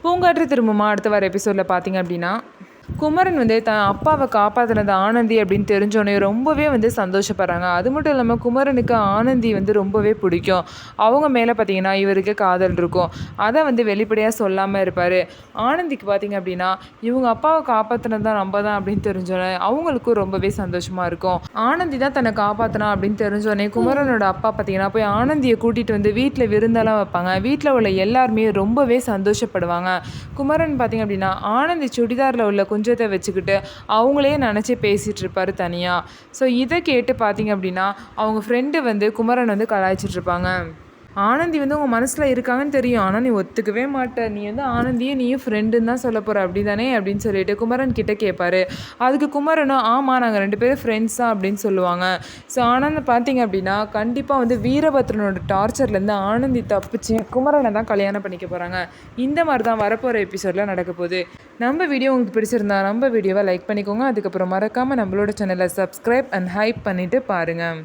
பூங்காற்று திரும்புமா அடுத்த வர எபிசோடில் பார்த்தீங்க அப்படின்னா குமரன் வந்து தன் அப்பாவை காப்பாற்றினது ஆனந்தி அப்படின்னு தெரிஞ்சோடனே ரொம்பவே வந்து சந்தோஷப்படுறாங்க. அது மட்டும் இல்லாமல் குமரனுக்கு ஆனந்தி வந்து ரொம்பவே பிடிக்கும். அவங்க மேலே பார்த்தீங்கன்னா இவருக்கு காதல் இருக்கும். அதை வந்து வெளிப்படையாக சொல்லாமல் இருப்பார். ஆனந்திக்கு பார்த்தீங்க அப்படின்னா இவங்க அப்பாவை காப்பாற்றினது தான் நம்ம தான் அப்படின்னு தெரிஞ்சோடனே அவங்களுக்கும் ரொம்பவே சந்தோஷமாக இருக்கும். ஆனந்தி தான் தன்னை காப்பாற்றினா அப்படின்னு தெரிஞ்சோடனே குமரனோட அப்பா பார்த்தீங்கன்னா போய் ஆனந்தியை கூட்டிகிட்டு வந்து வீட்டில் விருந்தெல்லாம் வைப்பாங்க. வீட்டில் உள்ள எல்லாருமே ரொம்பவே சந்தோஷப்படுவாங்க. குமரன் பார்த்தீங்க அப்படின்னா ஆனந்தி சுடிதாரில் உள்ள குஞ்சத்தை வச்சுக்கிட்டு அவங்களே நினச்சி பேசிகிட்டு இருப்பார் தனியாக. ஸோ இதை கேட்டு பார்த்தீங்க அப்படின்னா அவங்க ஃப்ரெண்டு வந்து குமரன் வந்து கலாய்ச்சிட்ருப்பாங்க. ஆனந்தி வந்து உங்கள் மனசில் இருக்காங்கன்னு தெரியும், ஆனால் நீ ஒத்துக்கவே மாட்ட, நீ வந்து ஆனந்தியே நீயும் ஃப்ரெண்டுன்னு தான் சொல்ல போகிற அப்படி தானே அப்படின்னு சொல்லிட்டு குமரன் கிட்டே கேட்பாரு. அதுக்கு குமரனும் ஆமாம் நாங்கள் 2 பேரும் ஃப்ரெண்ட்ஸ் தான் அப்படின்னு சொல்லுவாங்க. ஸோ ஆனந்த் பார்த்தீங்க அப்படின்னா கண்டிப்பாக வந்து வீரபத்ரனோட டார்ச்சர்லேருந்து ஆனந்தி தப்பிச்சு குமரனை தான் கல்யாணம் பண்ணிக்க போகிறாங்க. இந்த மாதிரி தான் வரப்போகிற எபிசோடில் நடக்க போகுது. நம்ம வீடியோ உங்களுக்கு பிடிச்சிருந்தா நம்ம வீடியோவை லைக் பண்ணிக்கோங்க. அதுக்கப்புறம் மறக்காமல் நம்மளோட சேனலை சப்ஸ்கிரைப் அண்ட் ஹைப் பண்ணிவிட்டு பாருங்கள்.